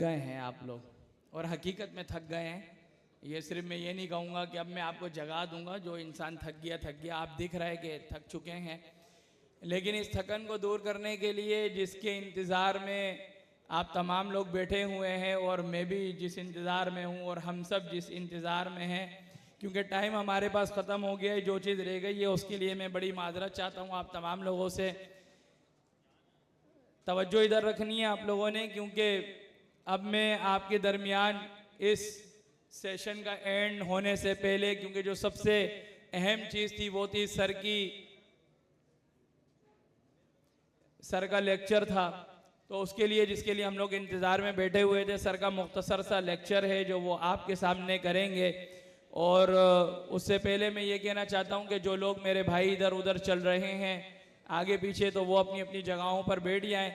गए हैं आप लोग, और हकीकत में थक गए हैं। ये सिर्फ मैं ये नहीं कहूँगा कि अब मैं आपको जगा दूंगा, जो इंसान थक गया, आप दिख रहे कि थक चुके हैं। लेकिन इस थकन को दूर करने के लिए जिसके इंतज़ार में आप तमाम लोग बैठे हुए हैं, और मैं भी जिस इंतज़ार में हूँ, और हम सब जिस इंतज़ार में हैं, क्योंकि टाइम हमारे पास ख़त्म हो गया है, जो चीज़ रह गई है उसके लिए मैं बड़ी माजरत चाहता हूँ आप तमाम लोगों से। तवज्जो इधर रखनी है आप लोगों ने, क्योंकि अब मैं आपके दरमियान इस सेशन का एंड होने से पहले, क्योंकि जो सबसे अहम चीज़ थी वो थी सर का लेक्चर था, तो उसके लिए जिसके लिए हम लोग इंतज़ार में बैठे हुए थे, सर का मुख्तसर सा लेक्चर है जो वो आपके सामने करेंगे। और उससे पहले मैं ये कहना चाहता हूँ कि जो लोग मेरे भाई इधर उधर चल रहे हैं आगे पीछे, तो वो अपनी अपनी जगहों पर बैठ जाएं,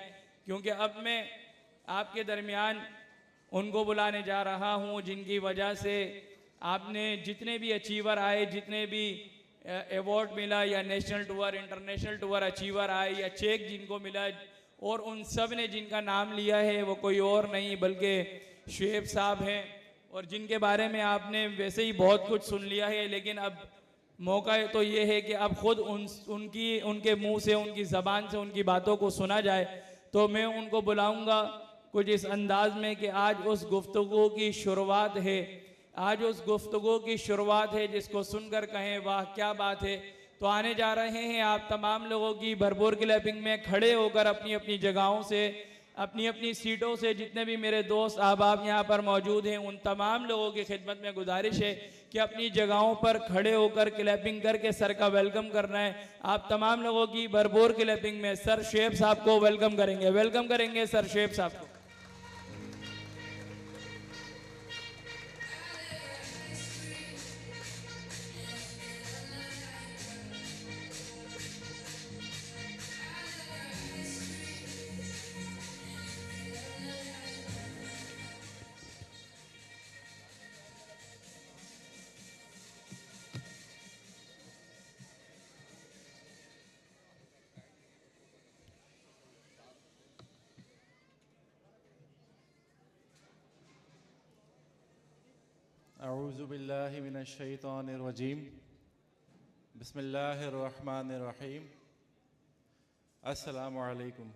क्योंकि अब मैं आपके दरमियान उनको बुलाने जा रहा हूँ जिनकी वजह से आपने जितने भी अचीवर आए, जितने भी अवार्ड मिला, या national tour, international tour achiever आए, या चेक जिनको मिला, और उन सब ने जिनका नाम लिया है वो कोई और नहीं बल्कि शुएब साहब हैं, और जिनके बारे में आपने वैसे ही बहुत कुछ सुन लिया है। लेकिन अब मौका तो ये है कि अब खुद उनके मुंह से, उनकी ज़बान से उनकी बातों को सुना जाए। तो मैं उनको बुलाऊंगा कुछ इस अंदाज में कि आज उस गुफ्तगू की शुरुआत है, आज उस गुफ्तगू की शुरुआत है जिसको सुनकर कहें वाह क्या बात है। तो आने जा रहे हैं आप तमाम लोगों की भरपूर क्लैपिंग में खड़े होकर अपनी अपनी जगहों से, अपनी अपनी सीटों से, जितने भी मेरे दोस्त अहबाब यहाँ पर मौजूद हैं उन तमाम लोगों की खिदमत में गुजारिश है कि अपनी जगहों पर खड़े होकर क्लैपिंग करके सर का वेलकम करना है। आप तमाम लोगों की भरपूर क्लैपिंग में सर शुएब साहब को वेलकम करेंगे सर शुएब साहब को। अऊज़ु बिल्लाहि मिनश शैतानिर रजीम। बिस्मिल्लाहिर रहमानिर रहीम। अस्सलामु अलैकुम।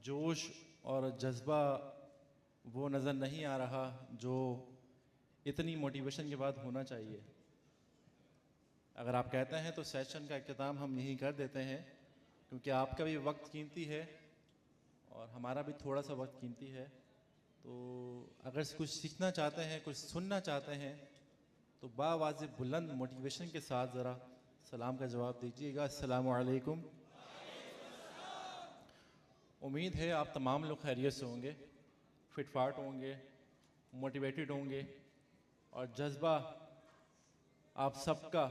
जोश और जज्बा वो नज़र नहीं आ रहा जो इतनी मोटिवेशन के बाद होना चाहिए। अगर आप कहते हैं तो सेशन का इख्तिताम हम यहीं कर देते हैं, क्योंकि आपका भी वक्त कीमती है और हमारा भी थोड़ा सा वक्त कीमती है। तो अगर कुछ सीखना चाहते हैं, कुछ सुनना चाहते हैं, तो बावाज़ बुलंद मोटिवेशन के साथ ज़रा सलाम का जवाब दीजिएगा। अस्सलामु अलैकुम। उम्मीद है आप तमाम लोग खैरियत से होंगे, फिटफाट होंगे, मोटिवेटेड होंगे, और जज्बा आप सबका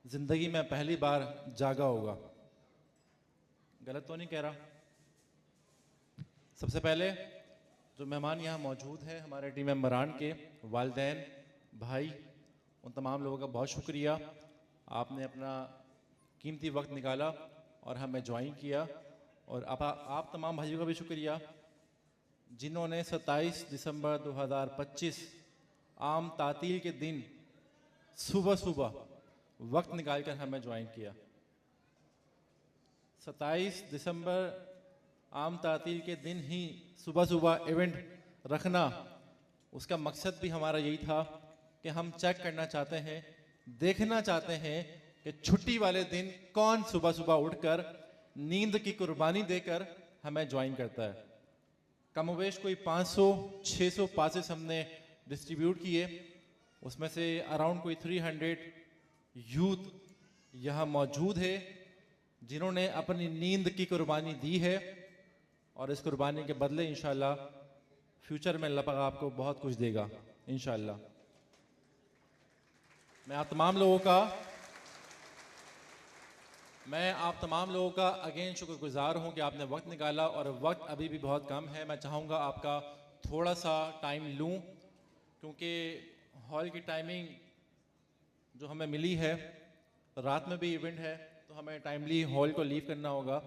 ज़िंदगी में पहली बार जागा होगा। गलत तो नहीं कह रहा? सबसे पहले जो मेहमान यहाँ मौजूद हैं, हमारे टीम मेंबरान के वालिदैन, भाई, उन तमाम लोगों का बहुत शुक्रिया। आपने अपना कीमती वक्त निकाला और हमें ज्वाइन किया, और आप तमाम भाइयों का भी शुक्रिया जिन्होंने 27 दिसंबर 2025 आम तातील के दिन सुबह सुबह वक्त निकाल कर हमें ज्वाइन किया। 27 दिसंबर आम तातील के दिन ही सुबह सुबह इवेंट रखना, उसका मकसद भी हमारा यही था कि हम चेक करना चाहते हैं, देखना चाहते हैं कि छुट्टी वाले दिन कौन सुबह सुबह उठकर नींद की कुर्बानी देकर हमें ज्वाइन करता है। कमोवेश कोई 500-600 पासेस हमने डिस्ट्रीब्यूट किए, उसमें से अराउंड कोई 300 यूथ यहाँ मौजूद है जिन्होंने अपनी नींद की कुर्बानी दी है, और इस कुर्बानी के बदले इंशाल्लाह फ्यूचर में अल्लाह पाक आपको बहुत कुछ देगा इंशाल्लाह। मैं आप तमाम लोगों का अगेन शुक्रगुजार हूं कि आपने वक्त निकाला, और वक्त अभी भी बहुत कम है। मैं चाहूँगा आपका थोड़ा सा टाइम लूं, क्योंकि हॉल की टाइमिंग जो हमें मिली है, रात में भी इवेंट है, तो हमें टाइमली हॉल को लीव करना होगा।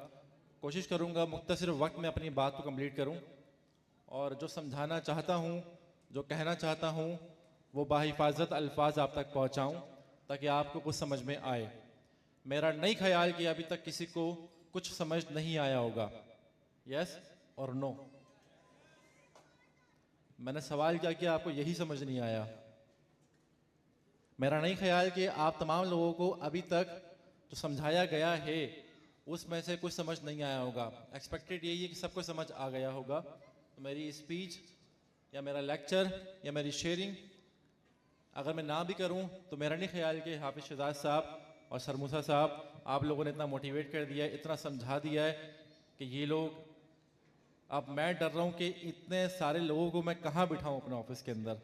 कोशिश करूँगा मुख्तसर वक्त में अपनी बात को कंप्लीट करूँ और जो समझाना चाहता हूँ, जो कहना चाहता हूँ, वो बाहिफाजत अल्फाज आप तक पहुँचाऊँ ताकि आपको कुछ समझ में आए। मेरा नहीं ख्याल कि अभी तक किसी को कुछ समझ नहीं आया होगा। यस और नो? मैंने सवाल किया कि आपको यही समझ नहीं आया। मेरा नहीं ख्याल कि आप तमाम लोगों को अभी तक जो समझाया गया है उसमें से कुछ समझ नहीं आया होगा। एक्सपेक्टेड यही है कि सबको समझ आ गया होगा। तो मेरी स्पीच या मेरा लेक्चर या मेरी शेयरिंग अगर मैं ना भी करूं तो मेरा नहीं ख्याल कि हाफिज शहजाद साहब और सर मूसा साहब आप लोगों ने इतना मोटिवेट कर दिया है, इतना समझा दिया है कि ये लोग, अब मैं डर रहा हूं कि इतने सारे लोगों को मैं कहाँ बिठाऊं अपने ऑफिस के अंदर।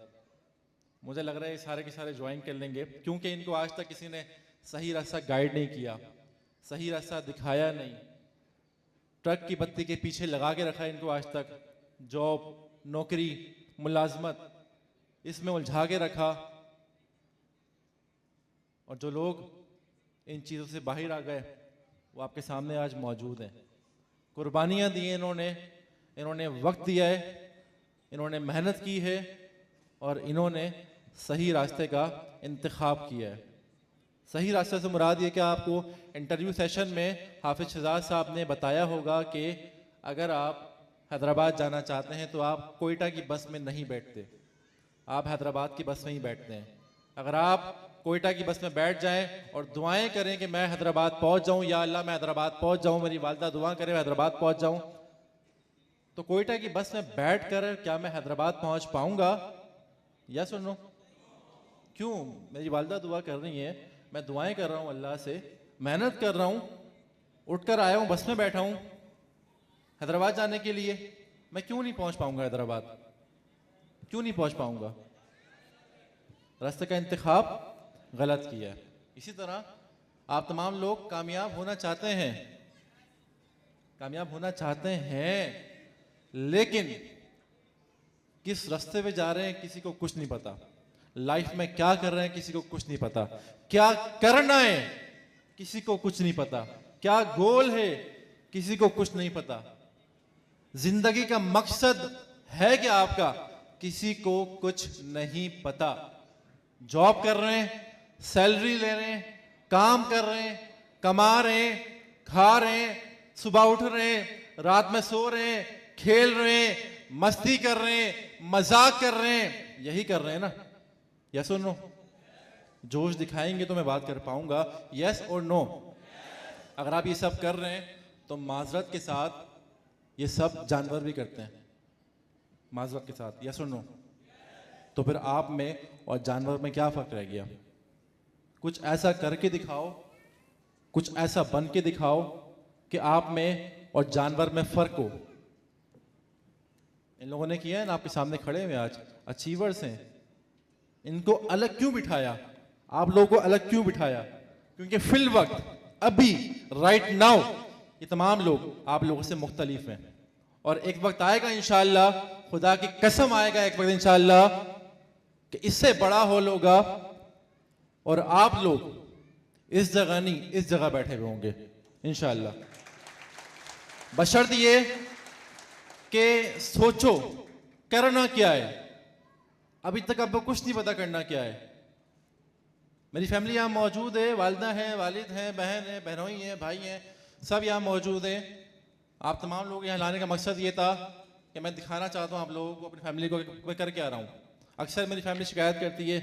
मुझे लग रहा है ये सारे के सारे ज्वाइन कर लेंगे क्योंकि इनको आज तक किसी ने सही रास्ता गाइड नहीं किया, सही रास्ता दिखाया नहीं। ट्रक की बत्ती के पीछे लगा के रखा है इनको आज तक। जॉब, नौकरी, मुलाजमत, इसमें उलझा के रखा। और जो लोग इन चीज़ों से बाहर आ गए वो आपके सामने आज मौजूद हैं। कुर्बानियाँ दी इन्होंने वक्त दिया है, इन्होंने मेहनत की है और इन्होंने सही रास्ते का इंतखाब किया है। सही रास्ते से मुराद ये कि आपको इंटरव्यू सेशन में हाफिज शहजाद साहब ने बताया होगा कि अगर आप हैदराबाद जाना चाहते हैं तो आप कोयटा की बस में नहीं बैठते, आप हैदराबाद की बस में ही बैठते हैं। अगर आप कोयटा की बस में बैठ जाएं और दुआएं करें कि मैं हैदराबाद पहुंच जाऊं, या अल्लाह मैं हैदराबाद पहुंच जाऊं, मेरी वालिदा दुआ करे मैं हैदराबाद पहुंच जाऊं, तो कोयटा की बस में बैठकर क्या मैं हैदराबाद पहुंच पाऊंगा? या सुनो, क्यों? मेरी वालिदा दुआ कर रही है, मैं दुआएं कर रहा हूं अल्लाह से, मेहनत कर रहा हूं, उठकर आया हूं, बस में बैठा हूं हैदराबाद जाने के लिए, मैं क्यों नहीं पहुंच पाऊंगा हैदराबाद? क्यों नहीं पहुंच पाऊंगा? रास्ते का इंतखाब गलत किया है। इसी तरह आप तमाम लोग कामयाब होना चाहते हैं, कामयाब होना चाहते हैं, लेकिन किस रास्ते पे जा रहे हैं किसी को कुछ नहीं पता। लाइफ में क्या कर रहे हैं किसी को कुछ नहीं पता। क्या करना है किसी को कुछ नहीं पता। क्या गोल है किसी को कुछ नहीं पता। जिंदगी का मकसद है क्या आपका, किसी को कुछ नहीं पता। जॉब कर रहे हैं, सैलरी ले रहे हैं, काम कर रहे हैं, कमा रहे हैं, खा रहे हैं, सुबह उठ रहे हैं, रात में सो रहे हैं, खेल रहे हैं, मस्ती कर रहे हैं, मजाक कर रहे हैं, यही कर रहे हैं ना? यस और नो? जोश दिखाएंगे तो मैं बात कर पाऊंगा। यस और नो? अगर आप ये सब कर रहे हैं तो माजरत के साथ ये सब जानवर भी करते हैं, माजरत के साथ। यस और नो? तो फिर आप में और जानवर में क्या फर्क रह गया? कुछ ऐसा करके दिखाओ, कुछ ऐसा बन के दिखाओ कि आप में और जानवर में फर्क हो। इन लोगों ने किया है ना, आपके सामने खड़े हुए आज अचीवर्स हैं। इनको अलग क्यों बिठाया? आप लोगों को अलग क्यों बिठाया? क्योंकि फिल वक्त, अभी, राइट नाउ, ये तमाम लोग आप लोगों से मुख्तलिफ हैं। और एक वक्त आएगा इंशाअल्लाह, खुदा की कसम आएगा एक वक्त इंशाअल्लाह कि इससे बड़ा हॉल होगा और आप लोग इस जगह नहीं, इस जगह बैठे हुए होंगे इंशाअल्लाह। बशर्त ये कि सोचो करना क्या है। अभी तक आपको कुछ नहीं पता करना क्या है। मेरी फैमिली यहाँ मौजूद है, वालिदा है, वालिद हैं, बहन है, बहनोई हैं, भाई हैं, सब यहाँ मौजूद हैं। आप तमाम लोग यहाँ लाने का मकसद ये था कि मैं दिखाना चाहता हूँ आप लोगों को, अपनी फैमिली को, मैं कर क्या रहा हूँ। अक्सर मेरी फैमिली शिकायत करती है,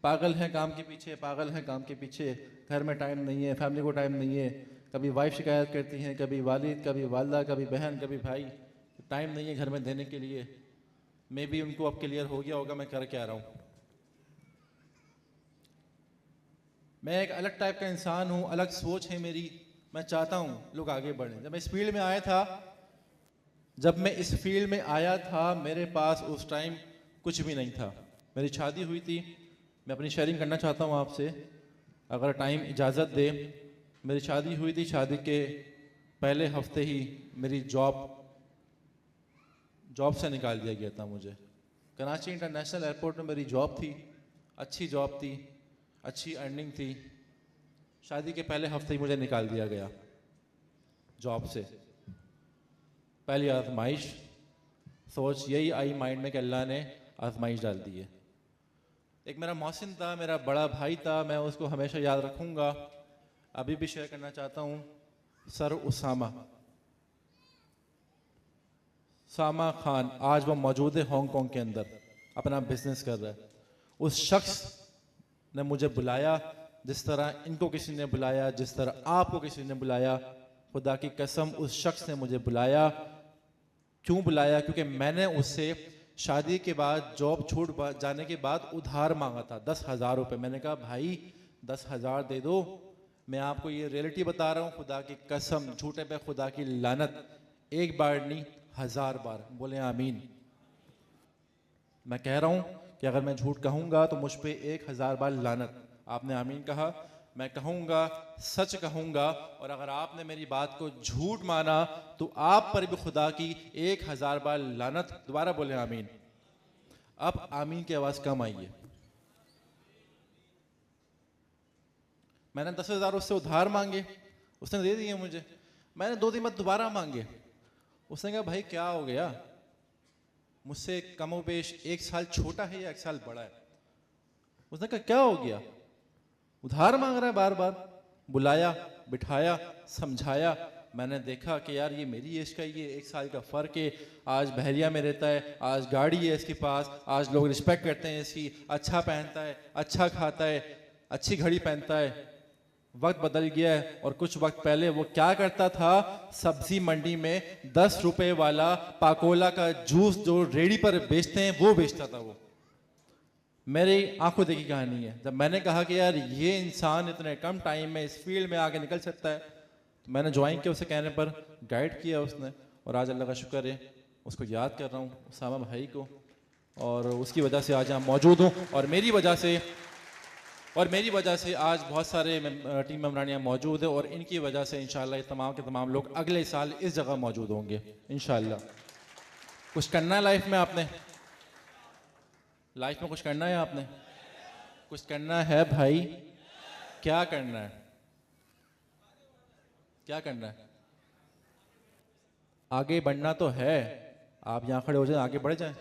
पागल हैं काम के पीछे, पागल हैं काम के पीछे, घर में टाइम नहीं है, फैमिली को टाइम नहीं है। कभी वाइफ शिकायत करती हैं, कभी वालिद, कभी वालिदा, कभी बहन, कभी भाई, टाइम नहीं है घर में देने के लिए। मे भी उनको अब क्लियर हो गया होगा मैं कर क्या रहा हूँ। मैं एक अलग टाइप का इंसान हूँ, अलग सोच है मेरी। मैं चाहता हूँ लोग आगे बढ़ें। जब मैं इस फील्ड में आया था, मेरे पास उस टाइम कुछ भी नहीं था। मेरी शादी हुई थी, मैं अपनी शेयरिंग करना चाहता हूँ आपसे, अगर टाइम इजाज़त दे। मेरी शादी हुई थी, शादी के पहले हफ्ते ही मेरी जॉब से निकाल दिया गया था मुझे। कराची इंटरनेशनल एयरपोर्ट में मेरी जॉब थी, अच्छी जॉब थी, अच्छी अर्निंग थी। शादी के पहले हफ्ते ही मुझे निकाल दिया गया जॉब से। पहली आजमाइश, सोच यही आई माइंड में कि अल्लाह ने आजमाइश डाल दी है। एक मेरा मोहसिन था, मेरा बड़ा भाई था, मैं उसको हमेशा याद रखूंगा, अभी भी शेयर करना चाहता हूँ। सर उसामा खान, आज वो मौजूद है हांगकांग के अंदर, अपना बिजनेस कर रहा है। उस शख्स ने मुझे बुलाया, जिस तरह इनको किसी ने बुलाया, जिस तरह आपको किसी ने बुलाया, खुदा की कसम उस शख्स ने मुझे बुलाया। क्यों बुलाया? क्योंकि मैंने उससे शादी के बाद, जॉब छूट जाने के बाद उधार मांगा था 10,000 रुपये। मैंने कहा भाई 10,000 दे दो, मैं आपको ये रियलिटी बता रहा हूँ, खुदा की कसम, झूठे पे खुदा की लानत, एक बार नहीं 1000 बार। बोले आमीन। मैं कह रहा हूँ कि अगर मैं झूठ कहूँगा तो मुझ पे 1000 बार लानत। आपने आमीन कहा, मैं कहूँगा, सच कहूँगा, और अगर आपने मेरी बात को झूठ माना तो आप पर भी खुदा की 1000 बार लानत। दोबारा बोले आमीन। अब आमीन की आवाज़ कम आई है। मैंने 10,000 उससे उधार मांगे, उसने दे दिए मुझे। मैंने 2 दिन बाद दोबारा मांगे, उसने कहा भाई क्या हो गया, मुझसे कमोबेश 1 साल छोटा है या 1 साल बड़ा है? उसने कहा क्या हो गया, उधार मांग रहा है बार बार। बुलाया, बिठाया, समझाया। मैंने देखा कि यार ये मेरी एज का, ये 1 साल का फ़र्क है। आज बहरिया में रहता है, आज गाड़ी है इसके पास, आज लोग रिस्पेक्ट करते हैं इसकी, अच्छा पहनता है, अच्छा खाता है, अच्छी घड़ी पहनता है। वक्त बदल गया है। और कुछ वक्त पहले वो क्या करता था, सब्जी मंडी में 10 रुपए वाला पाकोला का जूस जो रेडी पर बेचते हैं वो बेचता था। वो मेरी आंखों देखी कहानी है। जब मैंने कहा कि यार ये इंसान इतने कम टाइम में इस फील्ड में आगे निकल सकता है, तो मैंने ज्वाइन किया, उसे कहने पर गाइड किया उसने। और आज अल्लाह का शुक्र है, उसको याद कर रहा हूँ, उसामा भाई को, और उसकी वजह से आज यहाँ मौजूद हूँ। और मेरी वजह से आज बहुत सारे टीम मेंबरान यहाँ मौजूद है, और इनकी वजह से इंशाल्लाह ये तमाम के तमाम लोग अगले साल इस जगह मौजूद होंगे इंशाल्लाह। कुछ करना है लाइफ में, आपने लाइफ में कुछ करना है, आपने कुछ करना है भाई। क्या करना है? क्या करना है? आगे बढ़ना तो है। आप यहाँ खड़े हो जाए, आगे बढ़ जाए,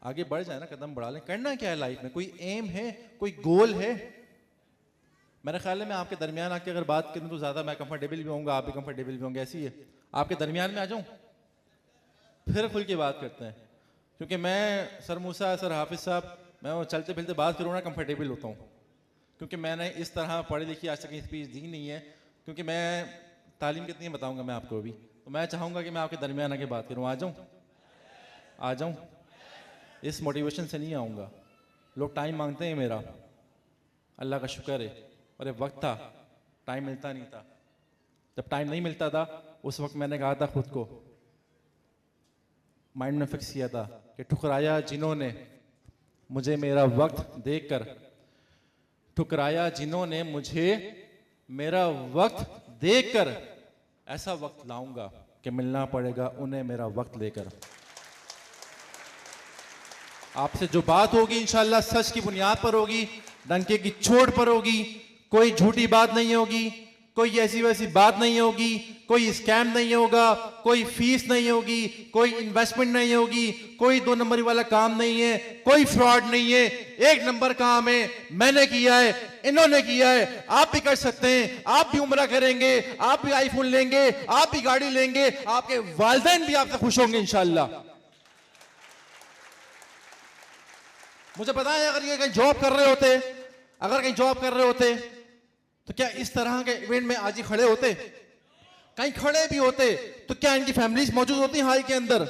आगे बढ़ जाए ना, कदम बढ़ा लें। करना क्या है लाइफ में? कोई एम है, कोई गोल है? मेरे ख्याल है मैं आपके दरमियान आके अगर बात करूं तो ज़्यादा मैं कंफर्टेबल भी होऊंगा, आप भी कंफर्टेबल भी होंगे। ऐसी है, आपके दरमियान में आ जाऊं, फिर खुल के बात करते हैं। क्योंकि मैं सर मूसा, सर हाफिज साहब, मैं वो चलते फिरते बात करूँ ना, कंफर्टेबल होता हूँ। क्योंकि मैंने इस तरह पढ़ी लिखी आज तक कहीं स्पीच दी नहीं है। क्योंकि मैं तालीम कितनी बताऊँगा मैं आपको अभी, तो मैं चाहूँगा कि मैं आपके दरमियान आके बात करूँ। आ जाऊँ? आ जाऊँ? इस मोटिवेशन से नहीं आऊँगा। लोग टाइम मांगते हैं मेरा, अल्लाह का शुक्र है। और एक वक्त था टाइम मिलता नहीं था। जब टाइम नहीं मिलता था उस वक्त मैंने कहा था, खुद को माइंड में फिक्स किया था कि ठुकराया जिन्होंने मुझे मेरा वक्त देखकर, ठुकराया जिन्होंने मुझे मेरा वक्त देखकर, ऐसा वक्त लाऊंगा कि मिलना पड़ेगा उन्हें मेरा वक्त लेकर। आपसे जो बात होगी इंशाल्लाह सच की बुनियाद पर होगी, डंके की चोट पर होगी, कोई झूठी बात नहीं होगी, कोई ऐसी वैसी बात नहीं होगी, कोई स्कैम नहीं होगा, कोई फीस नहीं होगी, कोई इन्वेस्टमेंट नहीं होगी, कोई 2 नंबरी वाला काम नहीं है, कोई फ्रॉड नहीं है। 1 नंबर काम है, मैंने किया है, इन्होंने किया है, आप भी कर सकते हैं। आप भी उम्रा करेंगे, आप भी आईफोन लेंगे, आप भी गाड़ी लेंगे, आपके वालिदैन भी आपसे खुश होंगे इंशाल्लाह। मुझे पता है अगर ये कहीं जॉब कर रहे होते, अगर कहीं जॉब कर रहे होते तो क्या इस तरह के इवेंट में आज ही खड़े होते? कहीं खड़े भी होते तो क्या इनकी फैमिलीज मौजूद होती हाल के अंदर?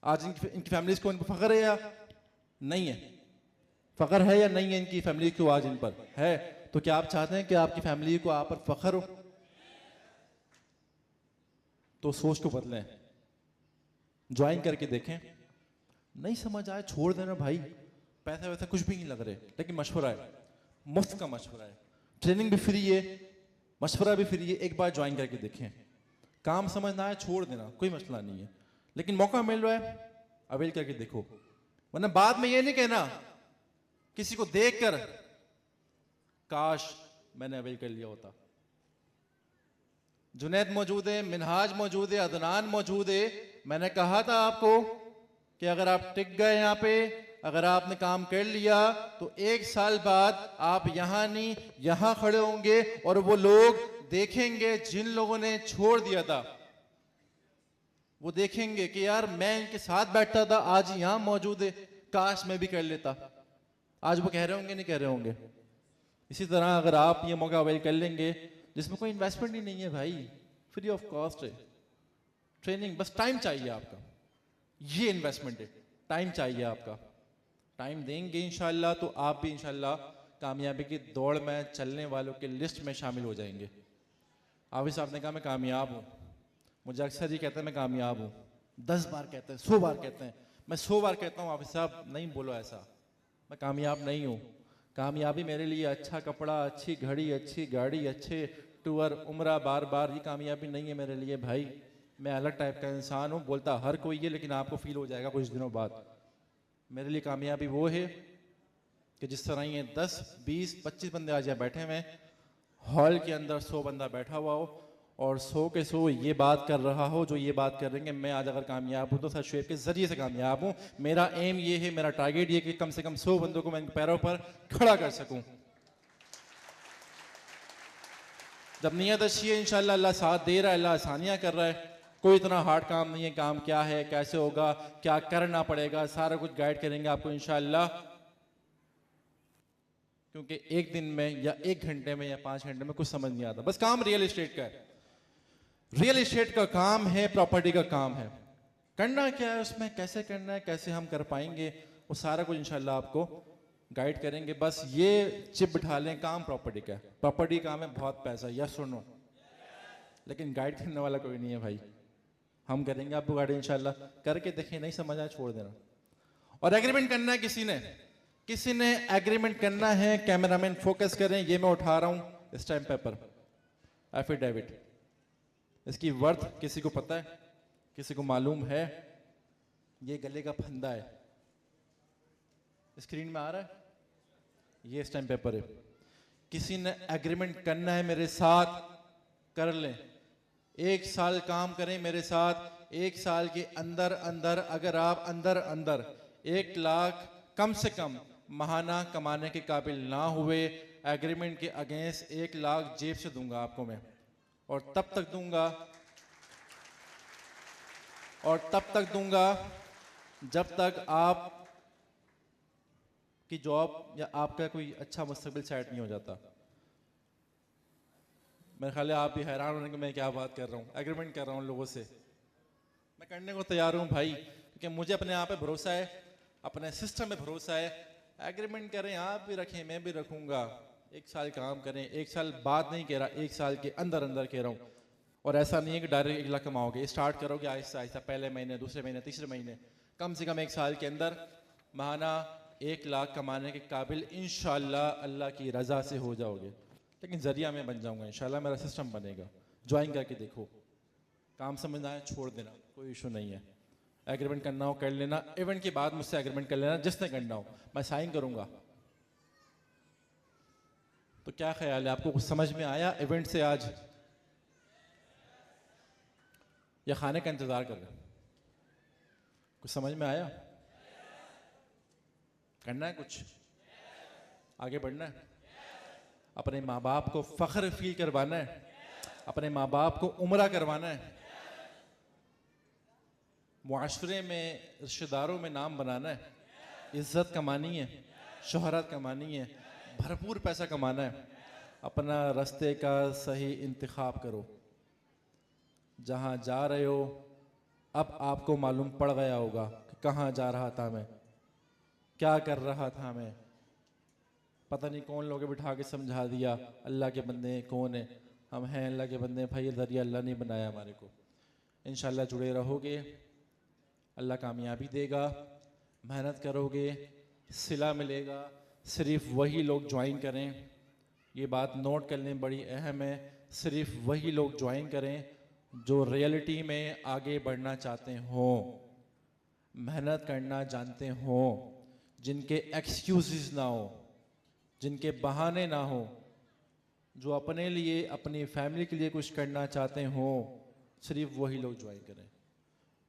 आज इनकी फैमिलीज को इन पर फख्र है या नहीं है? फख्र है या नहीं है इनकी फैमिली को आज इन पर? है। तो क्या आप चाहते हैं कि आपकी फैमिली को आप पर फख्र हो? तो सोच को बदलें, ज्वाइन करके देखें। नहीं समझ आए छोड़ देना भाई, पैसे वैसे कुछ भी नहीं लग रहे, लेकिन मशवरा है, मुफ्त का मशवरा है, ट्रेनिंग भी फ्री है, मशवरा भी फ्री है। एक बार ज्वाइन करके देखें, काम समझ ना आए छोड़ देना, कोई मसला नहीं है, लेकिन मौका मिल रहा है अवेल करके देखो। वरना बाद में ये नहीं कहना किसी को देखकर काश मैंने अवेल कर लिया होता। जुनैद मौजूद है, मिनहाज मौजूद है, अदनान मौजूद है। मैंने कहा था आपको कि अगर आप टिक गए यहाँ पे, अगर आपने काम कर लिया तो 1 साल बाद आप यहाँ नहीं यहाँ खड़े होंगे और वो लोग देखेंगे जिन लोगों ने छोड़ दिया था, वो देखेंगे कि यार मैं इनके साथ बैठा था, आज यहाँ मौजूद है, काश मैं भी कर लेता। आज वो कह रहे होंगे, नहीं कह रहे होंगे? इसी तरह अगर आप ये मौका अवेल कर लेंगे जिसमें कोई इन्वेस्टमेंट ही नहीं है भाई, फ्री ऑफ कॉस्ट है, ट्रेनिंग, बस टाइम चाहिए आपका, ये इन्वेस्टमेंट है, टाइम चाहिए आपका। टाइम देंगे इंशाल्लाह तो आप भी इंशाल्लाह कामयाबी की दौड़ में चलने वालों के लिस्ट में शामिल हो जाएंगे। हाफिज साहब ने कहा मैं कामयाब हूँ, मुझे अक्सर ये कहते हैं मैं कामयाब हूँ, 10 बार कहते हैं, 100 बार कहते हैं, मैं 100 बार कहता हूँ हाफिज साहब नहीं बोलो ऐसा, मैं कामयाब नहीं हूँ। कामयाबी मेरे लिए अच्छा कपड़ा, अच्छी घड़ी, अच्छी गाड़ी, अच्छे टूर, उम्रा, बार बार, ये कामयाबी नहीं है मेरे लिए भाई। मैं अलग टाइप का इंसान हूँ, बोलता हर कोई है, लेकिन आपको फील हो जाएगा कुछ दिनों बाद। मेरे लिए कामयाबी वो है कि जिस तरह ये 10, 20, 25 बंदे आज यहाँ बैठे हुए हैं, हॉल के अंदर 100 बंदा बैठा हुआ हो और 100 के 100 ये बात कर रहा हो जो ये बात कर रहे हैं। मैं आज अगर कामयाब हूँ तो सर शुएब के जरिए से कामयाब हूँ। मेरा एम ये है, मेरा टारगेट ये कि कम से कम 100 बंदों को मैं पैरों पर खड़ा कर सकूं। जब नीयत अच्छी है इंशाल्लाह अल्लाह साथ दे रहा है, अल्लाह आसानियां कर रहा है। कोई इतना हार्ड काम नहीं है, काम क्या है, कैसे होगा, क्या करना पड़ेगा, सारा कुछ गाइड करेंगे आपको इंशाल्लाह। क्योंकि एक दिन में या 1 घंटे में या 5 घंटे में कुछ समझ नहीं आता। बस काम रियल एस्टेट का है, रियल एस्टेट का काम है, प्रॉपर्टी का काम है। करना क्या है उसमें, कैसे करना है, कैसे हम कर पाएंगे, वो सारा कुछ इंशाल्लाह आपको गाइड करेंगे। बस ये चिप बिठा लें, काम प्रॉपर्टी का है, प्रॉपर्टी काम है, बहुत पैसा, यस सुनो, लेकिन गाइड करने वाला कोई नहीं है भाई। हम करेंगे आपको गाइड इंशाल्लाह, करके देखें, नहीं समझ आया छोड़ देना। और एग्रीमेंट करना है किसी ने एग्रीमेंट करना है। कैमरामैन फोकस करें, ये मैं उठा रहा हूं स्टैम्प पेपर, एफिडेविट। इसकी वर्थ किसी को पता है, किसी को मालूम है? ये गले का फंदा है, स्क्रीन में आ रहा है, ये स्टैम्प पेपर है। किसी ने एग्रीमेंट करना है मेरे साथ, कर लें। 1 साल काम करें मेरे साथ, 1 साल के अंदर अंदर अगर आप अंदर 1 लाख कम से कम महाना कमाने के काबिल ना हुए, एग्रीमेंट के अगेंस्ट 1 लाख जेब से दूंगा आपको मैं, और तब तक दूंगा जब तक आप की जॉब या आपका कोई अच्छा मुस्तकबिल सेट नहीं हो जाता। मेरे ख्याल है आप भी हैरान होने कि मैं क्या बात कर रहा हूँ। एग्रीमेंट कर रहा हूँ लोगों से, मैं करने को तैयार हूँ भाई, क्योंकि मुझे अपने आप पे भरोसा है, अपने सिस्टम में भरोसा है। एग्रीमेंट करें, आप भी रखें, मैं भी रखूंगा। 1 साल काम करें, 1 साल बाद नहीं कह रहा, 1 साल के अंदर कह रहा हूँ। और ऐसा नहीं है कि डायरेक्ट 1 लाख कमाओगे, स्टार्ट करोगे आहिस्ता आहिस्ता, पहले महीने, दूसरे महीने, तीसरे महीने, कम से कम 1 साल के अंदर महाना 1 लाख कमाने के काबिल इंशाल्लाह अल्लाह की रजा से हो जाओगे। लेकिन जरिया मैं बन जाऊंगा इंशाल्लाह, मेरा सिस्टम बनेगा। ज्वाइन करके देखो, काम समझ आए छोड़ देना, कोई इशू नहीं है। एग्रीमेंट करना हो कर लेना, इवेंट के बाद मुझसे एग्रीमेंट कर लेना, जिसने करना हो, मैं साइन करूंगा। तो क्या ख्याल है, आपको कुछ समझ में आया इवेंट से आज, या खाने का इंतजार कर रहे हैं? कुछ समझ में आया? करना है, कुछ आगे बढ़ना है, अपने माँ बाप को फख्र फील करवाना है, अपने माँ बाप को उम्रा करवाना है, मुआशरे में, रिश्तेदारों में नाम बनाना है, इज्जत कमानी है, शोहरत कमानी है, भरपूर पैसा कमाना है। अपना रास्ते का सही इंतखाब करो। जहाँ जा रहे हो अब आपको मालूम पड़ गया होगा कि कहाँ जा रहा था मैं, क्या कर रहा था मैं। पता नहीं कौन लोग बिठा के समझा दिया, अल्लाह के बंदे कौन है, हम हैं अल्लाह के बंदे भाई, जरिया अल्लाह नहीं बनाया हमारे को। इंशाल्लाह जुड़े रहोगे, अल्लाह कामयाबी देगा, मेहनत करोगे सिला मिलेगा। सिर्फ वही लोग ज्वाइन करें, ये बात नोट कर लें, बड़ी अहम है। सिर्फ वही लोग ज्वाइन करें जो रियलिटी में आगे बढ़ना चाहते हों, मेहनत करना जानते हों, जिनके एक्सक्यूजेस ना हो, जिनके बहाने ना हो। जो अपने लिए, अपनी फैमिली के लिए कुछ करना चाहते हो, सिर्फ वही लोग ज्वाइन करें।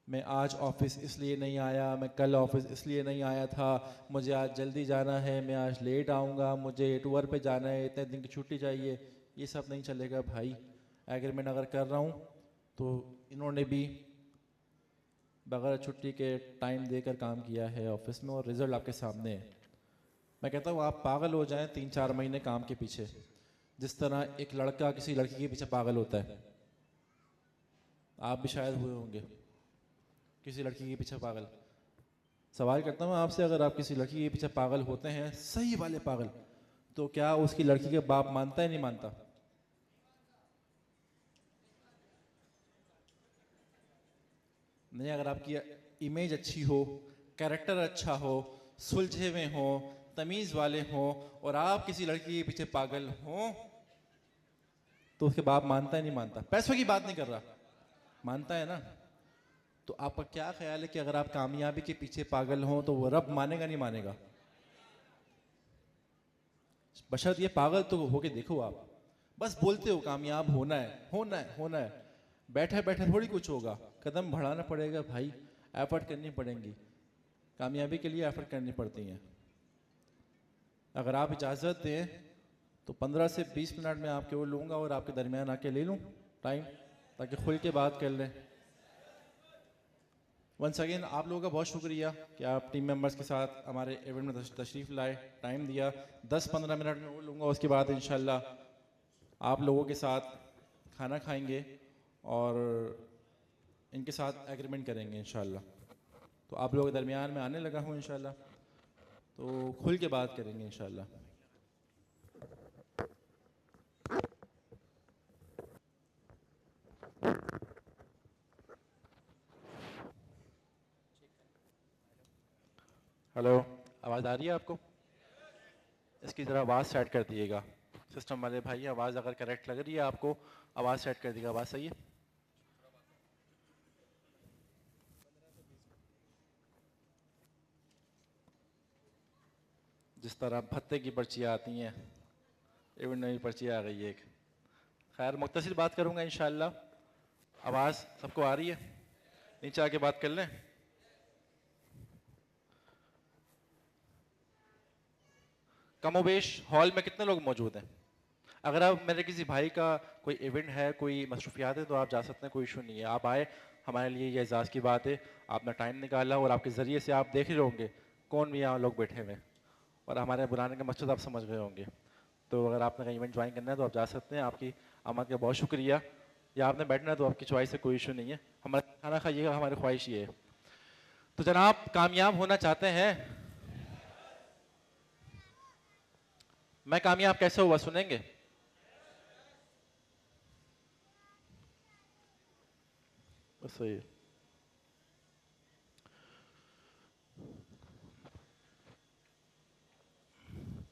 मैं आज ऑफिस इसलिए नहीं आया, मैं कल ऑफिस इसलिए नहीं आया था, मुझे आज जल्दी जाना है, मैं आज लेट आऊँगा, मुझे टूर पे जाना है, इतने दिन की छुट्टी चाहिए, ये सब नहीं चलेगा भाई। एग्रीमेंट अगर कर रहा हूँ तो इन्होंने भी बगैर छुट्टी के टाइम देकर काम किया है ऑफिस में और रिजल्ट आपके सामने है। मैं कहता हूँ आप पागल हो जाएं 3-4 महीने काम के पीछे, जिस तरह एक लड़का किसी लड़की के पीछे पागल होता है। आप भी शायद हुए होंगे किसी लड़की के पीछे पागल। सवाल करता हूँ आपसे, अगर आप किसी लड़की के पीछे पागल होते हैं, सही वाले पागल, तो क्या उसकी लड़की के बाप मानता है नहीं मानता? नहीं। अगर आपकी इमेज अच्छी हो, कैरेक्टर अच्छा हो, सुलझे हुए हो, तमीज वाले हो और आप किसी लड़की के पीछे पागल हो, तो उसके बाप मानता है नहीं मानता? पैसों की बात नहीं कर रहा, मानता है ना? तो आपका क्या ख्याल है कि अगर आप कामयाबी के पीछे पागल हो तो वो रब मानेगा नहीं मानेगा? बशर्ते ये पागल तो होके देखो। आप बस बोलते हो कामयाब होना है, होना है, होना है, बैठे बैठे थोड़ी कुछ होगा। कदम बढ़ाना पड़ेगा भाई, एफर्ट करनी पड़ेंगी, कामयाबी के लिए एफर्ट करनी पड़ती हैं। अगर आप इजाज़त दें तो 15 से 20 मिनट में आपके वो लूँगा और आपके दरमियान आके ले लूँ टाइम, ताकि खुल के बात कर लें। वंस अगेन आप लोगों का बहुत शुक्रिया कि आप टीम मेंबर्स के साथ हमारे इवेंट में तशरीफ़ लाए, टाइम दिया। 10-15 मिनट में वो लूँगा, उसके बाद इंशाल्लाह आप लोगों के साथ खाना खाएंगे और इनके साथ एग्रीमेंट करेंगे इंशाल्लाह। तो आप लोगों के दरमियान में आने लगा हूँ इंशाल्लाह, तो खुल के बात करेंगे इंशाल्लाह। हेलो, आवाज़ आ रही है आपको? इसकी ज़रा आवाज़ सेट कर दिएगा सिस्टम वाले भाई। आवाज़ अगर करेक्ट लग रही है आपको, आवाज़ सेट कर दिएगा। आवाज़ सही है? जिस तरह भत्ते की पर्चियाँ आती हैं, इवेंट नई पर्ची आ गई है एक। खैर मुख्तसर बात करूँगा इंशाल्लाह। आवाज़ सबको आ रही है? नीचे आके बात कर लें। कमोबेश हॉल में कितने लोग मौजूद हैं? अगर आप मेरे किसी भाई का कोई इवेंट है, कोई मसरूफियात है, तो आप जा सकते हैं, कोई इशू नहीं है। आप आए, हमारे लिए ये एजाज़ की बात है, आपने टाइम निकाला और आपके ज़रिए से आप देख ही रहे होंगे कौन भी यहाँ लोग बैठे हुए हैं और हमारे बुलाने का मकसद आप समझ गए होंगे। तो अगर आपने कहीं इवेंट ज्वाइन करना है तो आप जा सकते हैं। आपकी आमद का बहुत शुक्रिया। या आपने बैठना है तो आपकी चॉइस है, कोई इशू नहीं है। हमारा खाना खाइएगा, हमारी ख्वाहिश ये है। तो जनाब, कामयाब होना चाहते हैं? मैं कामयाब कैसे हुआ सुनेंगे? बस सही है।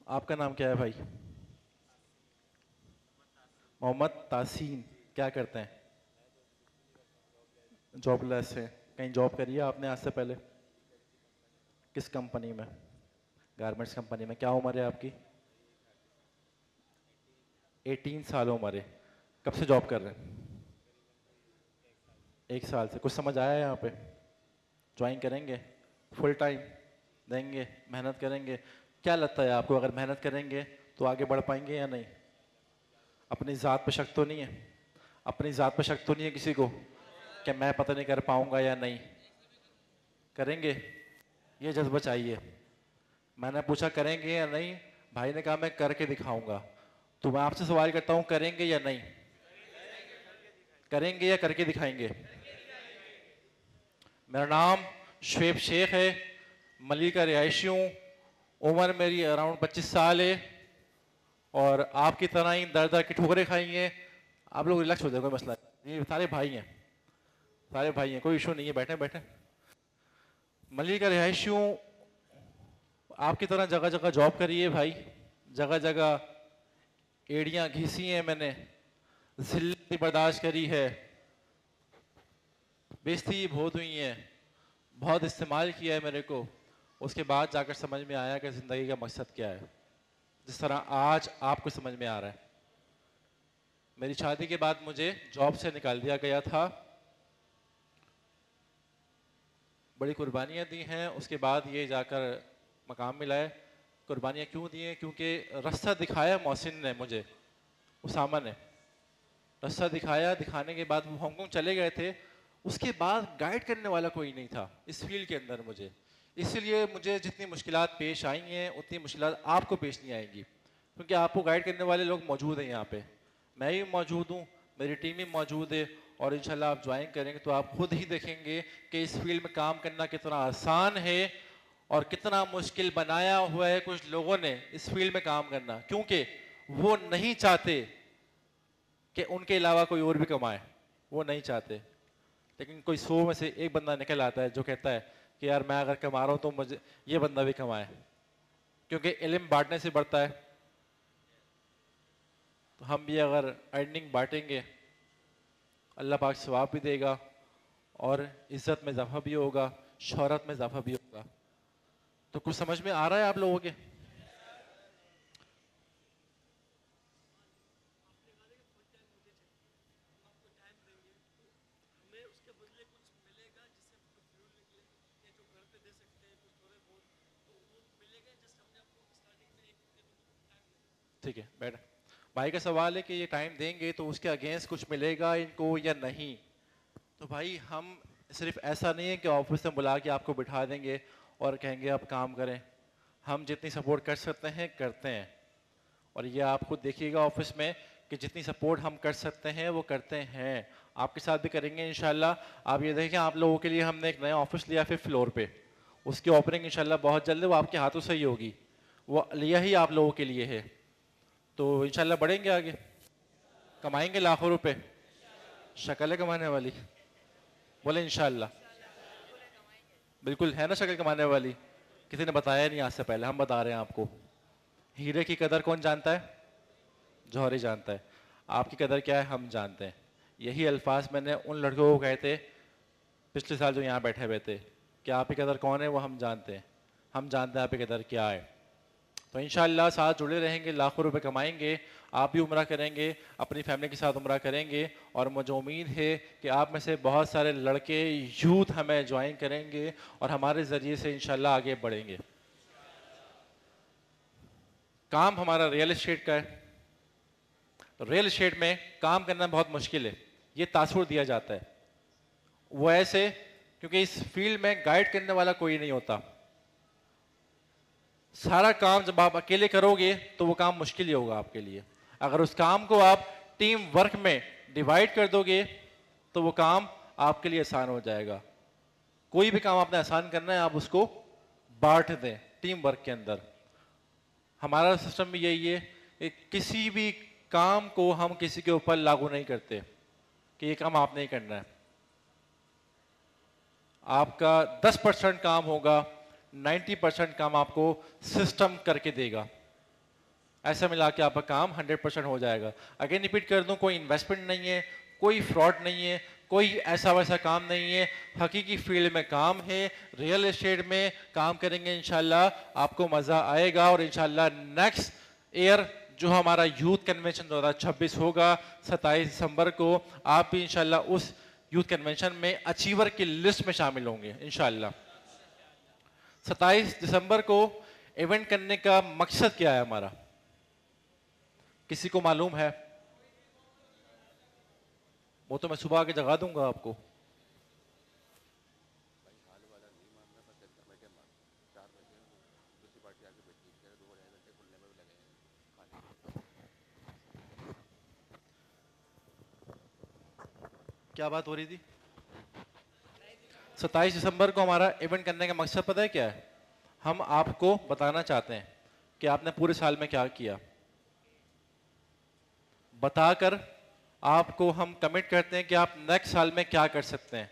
आपका नाम क्या है भाई? मोहम्मद तासीन। क्या करते हैं? जॉबलेस है। कहीं जॉब करी है आपने आज से पहले? किस कंपनी में? गारमेंट्स कंपनी में। क्या उम्र है आपकी? 18 साल उम्र है। कब से जॉब कर रहे हैं? 1 साल से। कुछ समझ आया यहाँ पे? ज्वाइन करेंगे? फुल टाइम देंगे? मेहनत करेंगे? क्या लगता है आपको, अगर मेहनत करेंगे तो आगे बढ़ पाएंगे या नहीं? अपनी ज़ात पे शक तो नहीं है? अपनी ज़ात पे शक तो नहीं है किसी को कि मैं पता नहीं कर पाऊंगा या नहीं? करेंगे? ये जज्बा चाहिए। मैंने पूछा करेंगे या नहीं, भाई ने कहा मैं करके दिखाऊंगा। तो मैं आपसे सवाल करता हूं, करेंगे या नहीं? करेंगे या करके दिखाएंगे? मेरा नाम शुएब शेख है, मली का रिहायशी हूँ। उम्र मेरी अराउंड 25 साल है और आपकी तरह ही दर दर की ठोकरें खाई हैं। आप लोग रिलैक्स हो जाए, कोई मसला नहीं, ये सारे भाई हैं, सारे भाई हैं, कोई इशू नहीं है। बैठे बैठे। मली का रिहायशी हूँ, आपकी तरह जगह जगह जॉब करी है भाई, जगह जगह एड़ियाँ घिसी हैं मैंने, जिल्लत बर्दाश्त करी है, बेइज्जती बहुत हुई है, बहुत इस्तेमाल किया है मेरे को। उसके बाद जाकर समझ में आया कि ज़िंदगी का मकसद क्या है, जिस तरह आज आपको समझ में आ रहा है। मेरी शादी के बाद मुझे जॉब से निकाल दिया गया था, बड़ी कुर्बानियाँ दी हैं, उसके बाद ये जाकर मकाम मिला है। कुर्बानियाँ क्यों दी हैं? क्योंकि रास्ता दिखाया मोहसिन ने मुझे, उसामा ने रास्ता दिखाया। दिखाने के बाद वो हांगकांग चले गए थे, उसके बाद गाइड करने वाला कोई नहीं था इस फील्ड के अंदर मुझे। इसलिए मुझे जितनी मुश्किलात पेश आई हैं उतनी मुश्किलात आपको पेश नहीं आएंगी, क्योंकि आपको गाइड करने वाले लोग मौजूद हैं यहाँ पे। मैं ही मौजूद हूँ, मेरी टीम भी मौजूद है, और इंशाल्लाह आप ज्वाइन करेंगे तो आप खुद ही देखेंगे कि इस फील्ड में काम करना कितना आसान है और कितना मुश्किल बनाया हुआ है कुछ लोगों ने इस फील्ड में काम करना, क्योंकि वो नहीं चाहते कि उनके अलावा कोई और भी कमाए, वो नहीं चाहते। लेकिन कोई 100 में से एक बंदा निकल आता है जो कहता है कि यार मैं अगर कमा रहा हूँ तो मुझे ये बंदा भी कमाए, क्योंकि इल्म बांटने से बढ़ता है। तो हम भी अगर अर्निंग बांटेंगे, अल्लाह पाक सवाब भी देगा और इज्जत में इजाफा भी होगा, शोहरत में इजाफा भी होगा। तो कुछ समझ में आ रहा है आप लोगों के? ठीक है, बैठ। भाई का सवाल है कि ये टाइम देंगे तो उसके अगेंस्ट कुछ मिलेगा इनको या नहीं। तो भाई हम सिर्फ ऐसा नहीं है कि ऑफिस में बुला के आपको बिठा देंगे और कहेंगे आप काम करें। हम जितनी सपोर्ट कर सकते हैं करते हैं, और ये आप खुद देखिएगा ऑफिस में कि जितनी सपोर्ट हम कर सकते हैं वो करते हैं। आपके साथ भी करेंगे इंशाल्लाह। आप ये देखें, आप लोगों के लिए हमने एक नया ऑफिस लिया फिर फ्लोर पे, उसकी ओपनिंग इंशाल्लाह बहुत जल्द है, वो आपके हाथों से ही होगी, वो लिया ही आप लोगों के लिए है। तो इंशाल्लाह बढ़ेंगे आगे, कमाएंगे लाखों रुपए। शक्ल है कमाने वाली, बोले इंशाल्लाह। बिल्कुल है ना शक्ल कमाने वाली, किसी ने बताया नहीं आज से पहले, हम बता रहे हैं आपको। हीरे की कदर कौन जानता है? जौहरी जानता है। आपकी कदर क्या है हम जानते हैं। यही अल्फाज मैंने उन लड़कों को कहे थे पिछले साल जो यहाँ बैठे हुए थे कि आपकी कदर कौन है वो हम जानते हैं, हम जानते हैं आपकी कदर क्या है। तो इंशाल्लाह साथ जुड़े रहेंगे, लाखों रुपए कमाएंगे, आप भी उम्रा करेंगे, अपनी फैमिली के साथ उम्रा करेंगे, और मुझे उम्मीद है कि आप में से बहुत सारे लड़के यूथ हमें ज्वाइन करेंगे और हमारे ज़रिए से इंशाल्लाह आगे बढ़ेंगे। काम हमारा रियल एस्टेट का है। रियल एस्टेट में काम करना बहुत मुश्किल है, ये तासुर दिया जाता है। वो ऐसे क्योंकि इस फील्ड में गाइड करने वाला कोई नहीं होता। सारा काम जब आप अकेले करोगे तो वो काम मुश्किल ही होगा आपके लिए। अगर उस काम को आप टीम वर्क में डिवाइड कर दोगे तो वो काम आपके लिए आसान हो जाएगा। कोई भी काम आपने आसान करना है, आप उसको बांट दें टीम वर्क के अंदर। हमारा सिस्टम भी यही है कि किसी भी काम को हम किसी के ऊपर लागू नहीं करते कि ये काम आपने ही करना है। आपका 10% काम होगा, 90% काम आपको सिस्टम करके देगा। ऐसा मिला के आपका काम 100% हो जाएगा। अगेन रिपीट कर दूं, कोई इन्वेस्टमेंट नहीं है, कोई फ्रॉड नहीं है, कोई ऐसा वैसा काम नहीं है, हकीकी फील्ड में काम है। रियल एस्टेट में काम करेंगे इंशाल्लाह, आपको मज़ा आएगा। और इंशाल्लाह नेक्स्ट ईयर जो हमारा यूथ कन्वेंशन 2026 होगा 27 दिसंबर को, आप भी इंशाल्लाह उस यूथ कन्वेंशन में अचीवर की लिस्ट में शामिल होंगे इंशाल्लाह। 27 दिसंबर को इवेंट करने का मकसद क्या है हमारा, किसी को मालूम है? वो तो मैं सुबह आके जगा दूंगा आपको। क्या बात हो रही थी? 27 दिसंबर को हमारा इवेंट करने का मकसद पता है क्या है? हम आपको बताना चाहते हैं कि आपने पूरे साल में क्या किया। बताकर आपको हम कमिट करते हैं कि आप नेक्स्ट साल में क्या कर सकते हैं।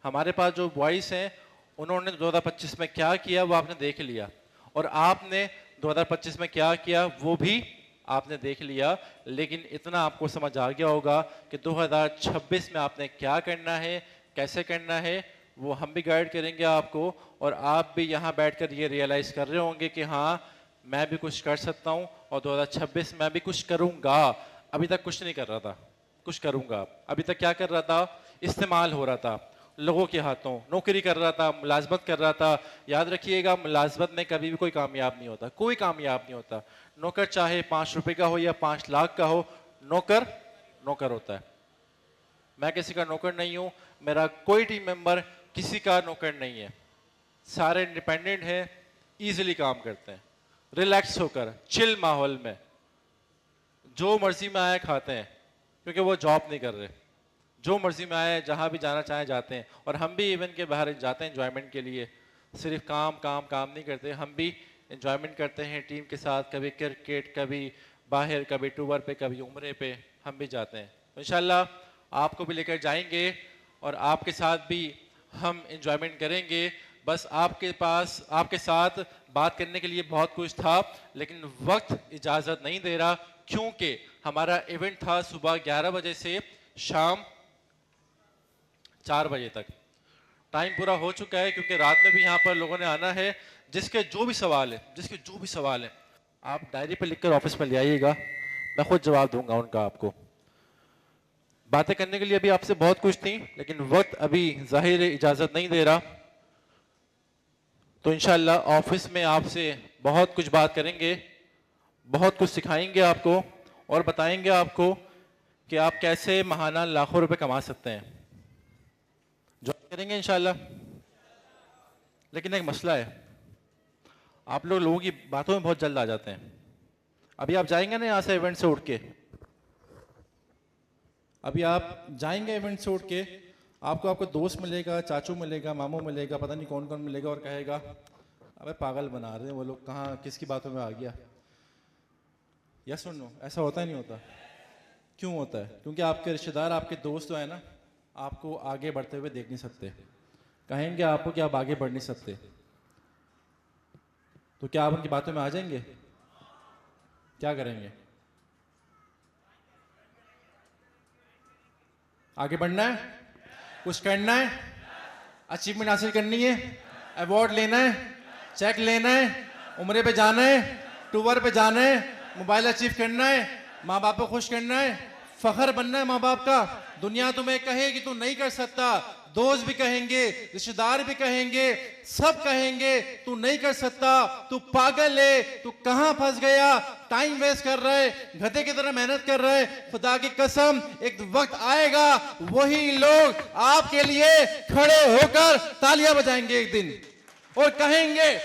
हमारे पास जो बॉयज हैं उन्होंने 2025 में क्या किया वो आपने देख लिया, और आपने 2025 में क्या किया वो भी आपने देख लिया। लेकिन इतना आपको समझ आ गया होगा कि 2026 में आपने क्या करना है, कैसे करना है, वो हम भी गाइड करेंगे आपको। और आप भी यहाँ बैठकर ये रियलाइज़ कर रहे होंगे कि हाँ मैं भी कुछ कर सकता हूँ और 2026 में भी कुछ करूँगा। अभी तक कुछ नहीं कर रहा था, कुछ करूंगा। अभी तक क्या कर रहा था? इस्तेमाल हो रहा था लोगों के हाथों, नौकरी कर रहा था, मुलाजमत कर रहा था। याद रखिएगा, मुलाजमत में कभी भी कोई कामयाब नहीं होता, कोई कामयाब नहीं होता। नौकर चाहे 5 रुपए का हो या 5 लाख का हो, नौकर नौकर होता है। मैं किसी का नौकर नहीं हूं, मेरा कोई टीम मेंबर किसी का नौकर नहीं है। सारे इंडिपेंडेंट हैं, इजीली काम करते हैं, रिलैक्स होकर, चिल माहौल में, जो मर्जी में आए खाते हैं, क्योंकि वो जॉब नहीं कर रहे। जो मर्जी में आए, जहां भी जाना चाहे जाते हैं। और हम भी इवन के बाहर जाते हैं एंजॉयमेंट के लिए, सिर्फ काम काम काम नहीं करते, हम भी एंजॉयमेंट करते हैं टीम के साथ। कभी क्रिकेट, कभी बाहर, कभी टूर पे, कभी उम्रे पे हम भी जाते हैं। तो इंशाल्लाह आपको भी लेकर जाएंगे और आपके साथ भी हम एंजॉयमेंट करेंगे। बस आपके पास, आपके साथ बात करने के लिए बहुत कुछ था, लेकिन वक्त इजाज़त नहीं दे रहा, क्योंकि हमारा इवेंट था सुबह 11 बजे से शाम 4 बजे तक। टाइम पूरा हो चुका है, क्योंकि रात में भी यहाँ पर लोगों ने आना है। जिसके जो भी सवाल है, आप डायरी पे लिखकर ऑफिस में ले आइएगा, मैं खुद जवाब दूंगा उनका। आपको बातें करने के लिए अभी आपसे बहुत कुछ थी, लेकिन वक्त अभी जाहिर इजाजत नहीं दे रहा। तो इंशाल्लाह ऑफिस में आपसे बहुत कुछ बात करेंगे, बहुत कुछ सिखाएंगे आपको और बताएंगे आपको कि आप कैसे माहाना लाखों रुपए कमा सकते हैं। ज्वाइन करेंगे इंशाल्लाह। लेकिन एक मसला है, आप लोगों की बातों में बहुत जल्द आ जाते हैं। अभी आप जाएंगे ना यहाँ से इवेंट से उठ के, अभी आप जाएंगे इवेंट से उठ के, आपको दोस्त मिलेगा, चाचू मिलेगा, मामू मिलेगा, पता नहीं कौन कौन मिलेगा, और कहेगा अबे पागल बना रहे हैं वो लोग, कहाँ किसकी बातों में आ गया। या सुनो, ऐसा होता ही नहीं होता। क्यों होता है? क्योंकि आपके रिश्तेदार, आपके दोस्त जो है ना, आपको आगे बढ़ते हुए देख नहीं सकते, कहेंगे आपको कि आप आगे बढ़ नहीं सकते। तो क्या आप उनकी बातों में आ जाएंगे? क्या करेंगे? आगे बढ़ना है, कुछ करना है, अचीवमेंट हासिल करनी है, अवार्ड लेना है, चेक लेना है, उम्रे पे जाना है, टूर पे जाना है, मोबाइल अचीव करना है, माँ बाप को खुश करना है, फखर बनना है माँ बाप का। दुनिया तुम्हें कहे कि तू नहीं कर सकता, दोस्त भी कहेंगे, रिश्तेदार भी कहेंगे, सब कहेंगे तू नहीं कर सकता, तू पागल है, तू कहां फंस गया, टाइम वेस्ट कर रहा है, गधे की तरह मेहनत कर रहा है। खुदा की कसम, एक वक्त आएगा वही लोग आपके लिए खड़े होकर तालियां बजाएंगे एक दिन और कहेंगे,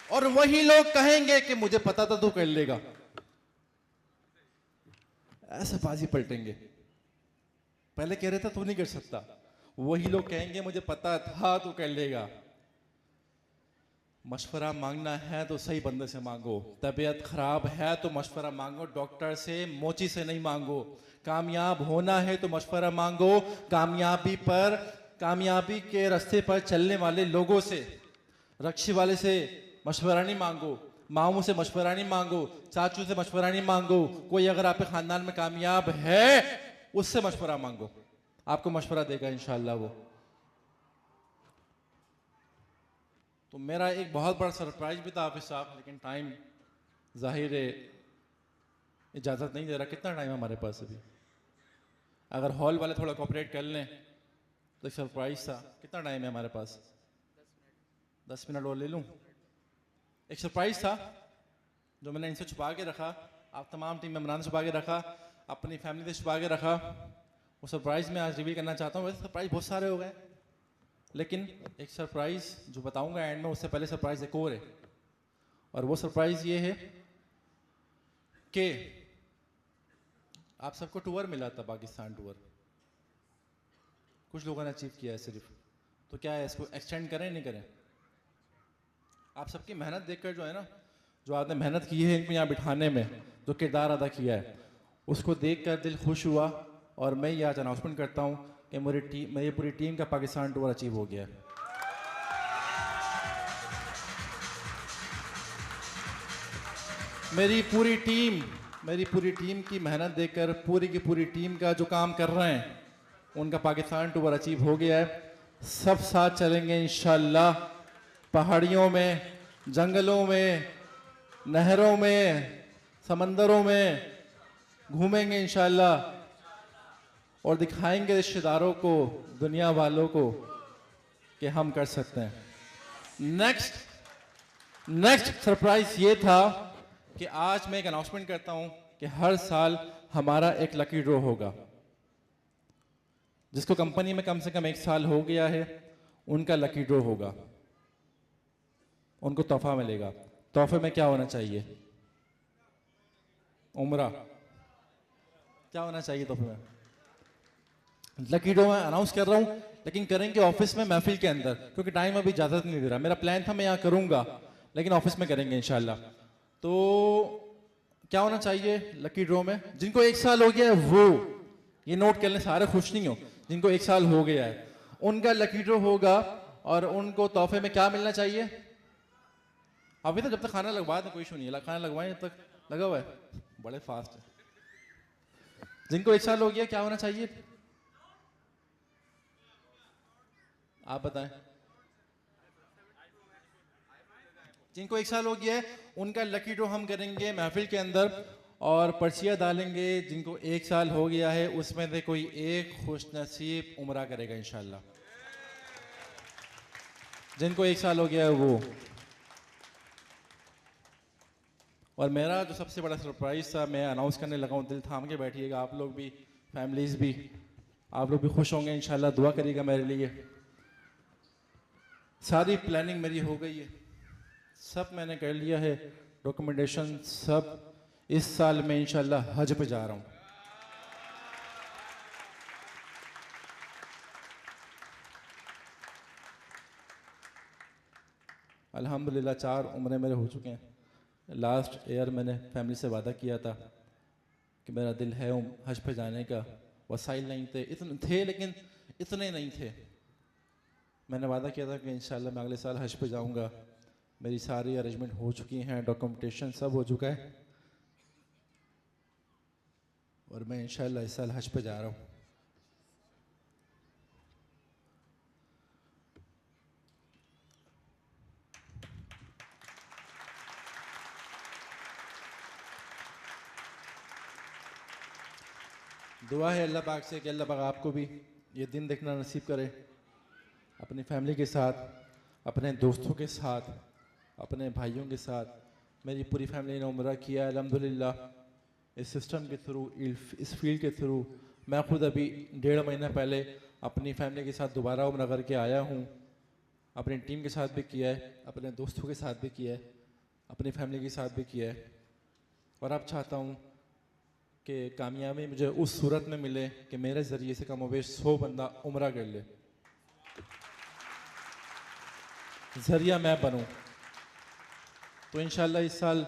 और वही लोग कहेंगे कि मुझे पता था तू कर लेगा। ऐसे बाजी पलटेंगे। पहले कह रहे थे तू नहीं कर सकता, वही लोग कहेंगे मुझे पता था तू कर लेगा। मशवरा मांगना है तो सही बंदे से मांगो, तबीयत खराब है तो मशवरा मांगो, डॉक्टर से, मोची से नहीं मांगो। कामयाब होना है तो मशवरा मांगो, कामयाबी के रास्ते पर चलने वाले लोगों से, रक्षी वाले से मशवरा नहीं मांगो, मामू से मशवरा नहीं मांगो, चाचू से मशवरा नहीं मांगो। कोई अगर आपके खानदान में कामयाब है उससे मशवरा मांगो, आपको मशवरा देगा इंशाअल्लाह वो। तो मेरा एक बहुत बड़ा सरप्राइज भी था हाफिज साहब, लेकिन टाइम जाहिर है इजाजत नहीं दे रहा। कितना टाइम है हमारे पास अभी? अगर हॉल वाले थोड़ा कोऑपरेट कर लें तो एक सरप्राइज था। कितना टाइम है हमारे पास? 10 मिनट और ले लूं? एक सरप्राइज था जो मैंने इनसे छुपा के रखा, आप तमाम टीम मेंबरान से छुपा के रखा, अपनी फैमिली से छुपा के रखा। वो सरप्राइज मैं आज रिवील करना चाहता हूँ। वैसे सरप्राइज बहुत सारे हो गए, लेकिन एक सरप्राइज जो बताऊंगा एंड में, उससे पहले सरप्राइज एक और है। और वो सरप्राइज ये है कि आप सबको टूर मिला था, पाकिस्तान टूर कुछ लोगों ने अचीव किया है सिर्फ। तो क्या है, इसको एक्सटेंड करें नहीं करें? आप सबकी मेहनत देखकर जो है ना, जो आपने मेहनत की है इनको यहाँ बिठाने में, जो किरदार अदा किया है, उसको देखकर दिल खुश हुआ। और मैं ये आज अनाउंसमेंट करता हूँ कि मेरी पूरी टीम का पाकिस्तान टूर अचीव हो गया है। मेरी पूरी टीम की मेहनत देखकर, पूरी की पूरी टीम का जो काम कर रहे हैं, उनका पाकिस्तान टूर अचीव हो गया है। सब साथ चलेंगे इंशाअल्लाह, पहाड़ियों में, जंगलों में, नहरों में, समंदरों में घूमेंगे इंशाल्लाह और दिखाएंगे रिश्तेदारों को, दुनिया वालों को कि हम कर सकते हैं। नेक्स्ट सरप्राइज ये था कि आज मैं एक अनाउंसमेंट करता हूं कि हर साल हमारा एक लकी ड्रॉ होगा। जिसको कंपनी में कम से कम 1 साल हो गया है, उनका लकी ड्रॉ होगा, उनको तोहफा मिलेगा। तोहफे में क्या होना चाहिए? उम्रा। क्या होना चाहिए तोहफे में? लकी ड्रॉ मैं अनाउंस कर रहा हूं, लेकिन करेंगे ऑफिस में, महफिल के अंदर, क्योंकि टाइम अभी इजाजत नहीं दे रहा। मेरा प्लान था मैं यहाँ करूंगा, लेकिन ऑफिस में करेंगे इंशाल्लाह। तो क्या होना चाहिए लकी ड्रॉ में? जिनको 1 साल हो गया है वो, ये नोट कर लें, सारे खुश नहीं हो। जिनको 1 साल हो गया है उनका लकी ड्रॉ होगा और उनको तोहफे में क्या मिलना चाहिए? अभी तो जब तक खाना लगवा दें कोई इशू नहीं है, खाना लगवाएं जब तक, लगा हुआ है, बड़े फास्ट है। जिनको 1 साल हो गया क्या होना चाहिए आप बताएं? जिनको 1 साल हो गया है उनका लकी ड्रॉ हम करेंगे महफिल के अंदर और पर्चियां डालेंगे। जिनको 1 साल हो गया है उसमें से कोई एक खुश नसीब उम्रा करेगा इंशाल्लाह। जिनको 1 साल हो गया है वो। और मेरा जो सबसे बड़ा सरप्राइज था मैं अनाउंस करने लगा हूँ, दिल थाम के बैठिएगा, आप लोग भी, फैमिलीज भी, आप लोग भी खुश होंगे इंशाल्लाह। दुआ करिएगा मेरे लिए। सारी प्लानिंग मेरी हो गई है, सब मैंने कर लिया है, डॉक्यूमेंटेशन सब। इस साल मैं इंशाल्लाह हज पे जा रहा हूँ। अल्हम्दुलिल्लाह 4 उम्रे मेरे हो चुके हैं। लास्ट ईयर मैंने फैमिली से वादा किया था कि मेरा दिल है हज पे जाने का। वसाइल नहीं थे, इतने थे लेकिन इतने नहीं थे। मैंने वादा किया था कि इंशाल्लाह मैं अगले साल हज पे जाऊंगा। मेरी सारी अरेंजमेंट हो चुकी हैं, डॉक्यूमेंटेशन सब हो चुका है और मैं इंशाल्लाह इस साल हज पे जा रहा हूँ। दुआ है अल्लाह पाक से कि अल्लाह पाक आपको भी ये दिन देखना नसीब करे, अपनी फैमिली के साथ, अपने दोस्तों के साथ, अपने भाइयों के साथ। मेरी पूरी फैमिली ने उम्रा किया अल्हम्दुलिल्लाह इस सिस्टम के थ्रू, इस फील्ड के थ्रू। मैं खुद अभी 1.5 महीना पहले अपनी फैमिली के साथ दोबारा उम्रा करके आया हूँ। अपनी टीम के साथ भी किया है, अपने दोस्तों के साथ भी किया है, अपनी फैमिली के साथ भी किया है। और अब चाहता हूँ कि कामयाबी मुझे उस सूरत में मिले कि मेरे ज़रिए से कमोबेश 100 बंदा उम्रा कर ले, ज़रिया मैं बनूं। तो इंशाल्लाह इस साल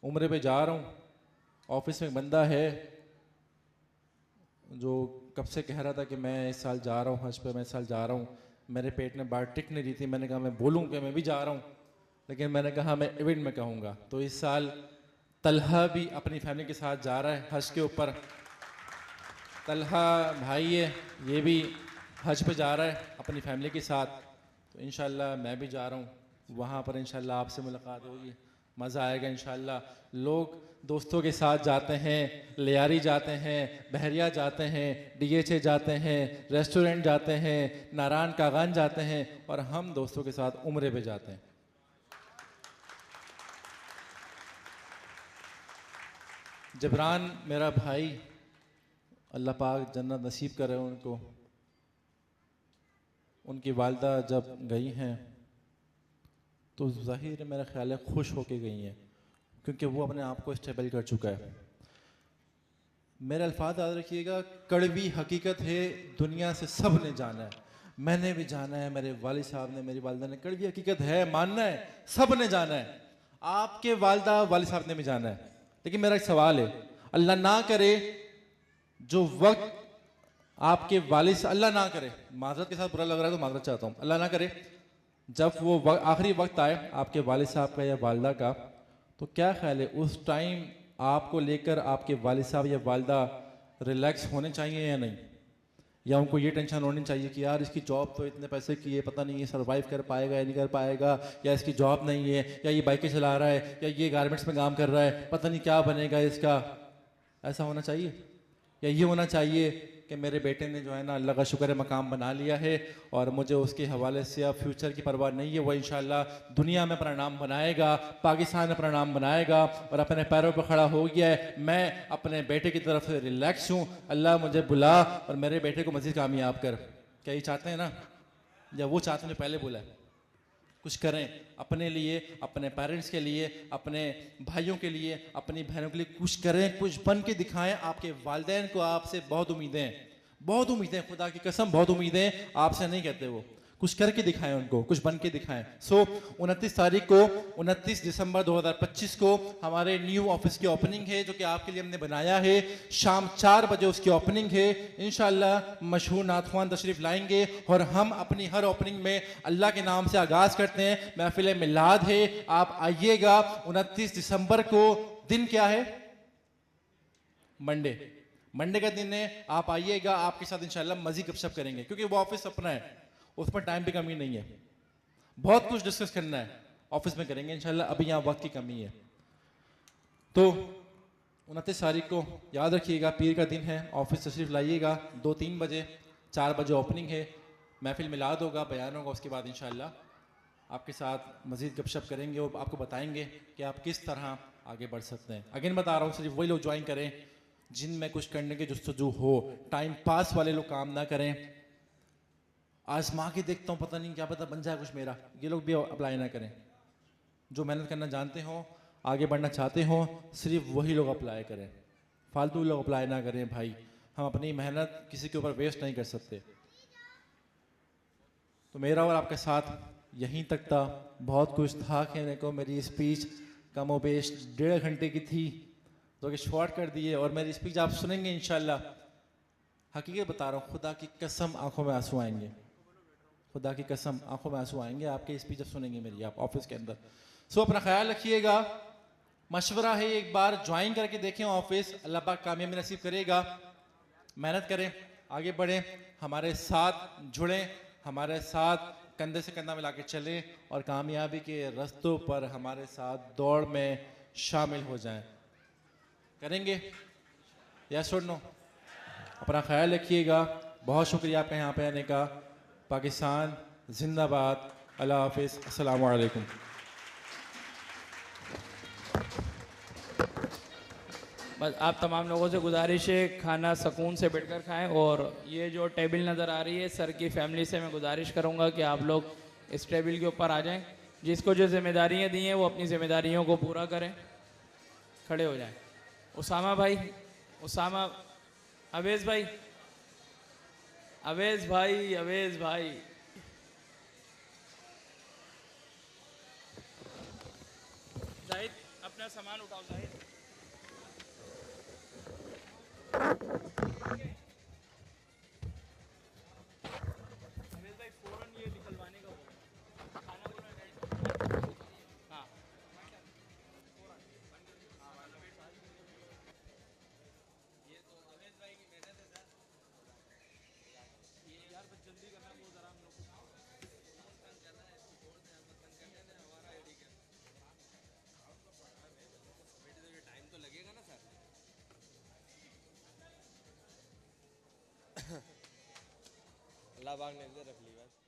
उम्रे पे जा रहा हूँ। ऑफिस में एक बंदा है जो कब से कह रहा था कि मैं इस साल जा रहा हूँ हज पे, मैं इस साल जा रहा हूँ। मेरे पेट में बात टिक नहीं रही थी। मैंने कहा मैं बोलूँ कि मैं भी जा रहा हूँ, लेकिन मैंने कहा मैं इवेंट में कहूँगा। तो इस साल तलहा भी अपनी फैमिली के साथ जा रहा है हज के ऊपर। तलहा भाई है, ये भी हज पे जा रहा है अपनी फैमिली के साथ। तो इंशाल्लाह मैं भी जा रहा हूँ वहाँ पर। इंशाल्लाह आपसे मुलाकात होगी, मज़ा आएगा इंशाल्लाह। लोग दोस्तों के साथ जाते हैं, लियारी जाते हैं, बहरिया जाते हैं, DHA जाते हैं, रेस्टोरेंट जाते हैं, नारायण कागान जाते हैं, और हम दोस्तों के साथ उम्रे पे जाते हैं। जबरान मेरा भाई, अल्लाह पाक जन्नत नसीब करे उनको। उनकी वालदा जब गई हैं तो ज़ाहिर मेरा ख्याल है खुश होके गई हैं, क्योंकि वो अपने आप को स्टेबल कर चुका है। मेरे अल्फाज याद रखिएगा, कड़वी हकीकत है, दुनिया से सब ने जाना है, मैंने भी जाना है, मेरे वालिद साहब ने, मेरी वालदा ने। कड़वी हकीकत है, मानना है, सब ने जाना है। आपके वालदा वालिद साहब ने भी जाना है। लेकिन मेरा एक सवाल है, अल्लाह ना करे जो वक्त आपके वालिद से, अल्लाह ना करे, माजरत के साथ बुरा लग रहा है तो माजरत चाहता हूँ, अल्लाह ना करे जब वो आखिरी वक्त आए आपके वालिद साहब का या वालदा का, तो क्या ख्याल है उस टाइम आपको लेकर आपके वालिद साहब या वालदा रिलैक्स होने चाहिए या नहीं? या उनको ये टेंशन होनी चाहिए कि यार इसकी जॉब तो इतने पैसे की है, पता नहीं ये सर्वाइव कर पाएगा या नहीं कर पाएगा, या इसकी जॉब नहीं है, या ये बाइकें चला रहा है, या ये गारमेंट्स में काम कर रहा है, पता नहीं क्या बनेगा इसका। ऐसा होना चाहिए? या ये होना चाहिए कि मेरे बेटे ने जो है ना, अल्लाह का शुक्र है, मकाम बना लिया है और मुझे उसके हवाले से अब फ्यूचर की परवाह नहीं है, वो इंशाल्लाह दुनिया में अपना नाम बनाएगा, पाकिस्तान में अपना नाम बनाएगा और अपने पैरों पर खड़ा हो गया है। मैं अपने बेटे की तरफ से रिलैक्स हूँ, अल्लाह मुझे बुला और मेरे बेटे को मज़ीद कामयाब कर। क्या ये चाहते हैं ना, या वो चाहते हैं? पहले बोला है कुछ करें अपने लिए, अपने पेरेंट्स के लिए, अपने भाइयों के लिए, अपनी बहनों के लिए कुछ करें, कुछ बन के दिखाएं। आपके वालिदैन को आपसे बहुत उम्मीदें हैं, बहुत उम्मीदें, खुदा की कसम बहुत उम्मीदें, आपसे नहीं कहते वो, कुछ करके दिखाएं, उनको कुछ बन के दिखाएं। 29 तारीख को, 29 दिसंबर 2025 को हमारे न्यू ऑफिस की ओपनिंग है, जो कि आपके लिए हमने बनाया है। शाम 4 बजे उसकी ओपनिंग है। इंशाल्लाह मशहूर नाथवान तशरीफ लाएंगे और हम अपनी हर ओपनिंग में अल्लाह के नाम से आगाज करते हैं। महफिल मिलाद है, आप आइएगा 29 दिसंबर को। दिन क्या है? मंडे का दिन है। आप आइएगा, आपके साथ इंशाल्लाह मजीद गपशप करेंगे, क्योंकि वो ऑफिस अपना है, उसमें टाइम की कमी नहीं है। बहुत कुछ डिस्कस करना है, ऑफिस में करेंगे इंशाल्लाह। अभी यहाँ वक्त की कमी है। तो 29 तारीख को याद रखिएगा, पीर का दिन है, ऑफिस तशरीफ लाइएगा 2-3 बजे। 4 बजे ओपनिंग है, महफिल मिलाद होगा, बयान होगा, उसके बाद इंशाल्लाह आपके साथ मजीद गपशप करेंगे और आपको बताएंगे कि आप किस तरह आगे बढ़ सकते हैं। अगेन बता रहा हूँ, सिर्फ वही लोग ज्वाइन करें जिनमें कुछ करने के जुस्तजू हो। टाइम पास वाले लोग काम ना करें। आजमा के देखता हूँ, पता नहीं क्या पता बन जाए कुछ मेरा, ये लोग भी अप्लाई ना करें। जो मेहनत करना जानते हो, आगे बढ़ना चाहते हो, सिर्फ वही लोग अप्लाई करें, फालतू लोग अप्लाई ना करें भाई। हम अपनी मेहनत किसी के ऊपर वेस्ट नहीं कर सकते। तो मेरा और आपके साथ यहीं तक था। बहुत कुछ था कहने को। मेरी स्पीच कमोबेश 1.5 घंटे की थी, तो कि शॉर्ट कर दिए, और मेरी स्पीच आप सुनेंगे इंशाल्लाह। हकीकत बता रहा हूँ, खुदा की कसम आंखों में आंसू आएंगे, खुदा की कसम आंखों में आंसू आएंगे आपके स्पीच जब सुनेंगे मेरी आप ऑफिस के अंदर। अपना ख्याल रखिएगा। मशवरा है, एक बार ज्वाइन करके देखें ऑफिस, अल्लाह पाक कामयाबी नसीब करेगा। मेहनत करें, आगे बढ़ें, हमारे साथ जुड़ें, हमारे साथ कंधे से कंधा मिला के चलें और कामयाबी के रास्तों पर हमारे साथ दौड़ में शामिल हो जाएं। करेंगे? यस और नो? अपना ख्याल रखिएगा। बहुत शुक्रिया आपका यहाँ पे आने का। पाकिस्तान जिंदाबाद। अल्लाह हाफिज़। अस्सलामु अलैकुम। बस आप तमाम लोगों से गुजारिश है, खाना सुकून से बैठकर खाएं। और ये जो टेबल नज़र आ रही है, सर की फैमिली से मैं गुजारिश करूंगा कि आप लोग इस टेबल के ऊपर आ जाएं। जिसको जो जिम्मेदारियां दी हैं वो अपनी जिम्मेदारियों को पूरा करें। खड़े हो जाएं। उसामा भाई, उसामा, अवेज़ भाई, अवेज़ भाई, अवेज़ भाई, जाहिद अपना सामान उठाओ। जाहिद अवेज़ भाई फौरन ये निकलवाने का होगा। खाना पूरा रेडी। हाँ ये तो अवेज़ भाई की मेहनत है सर। ये यार बस जल्दी करना, वो ज़रा हम लोग टाइम तो लगेगा ना सर। अल्लाह पाक ने इज्जत रख ली बस।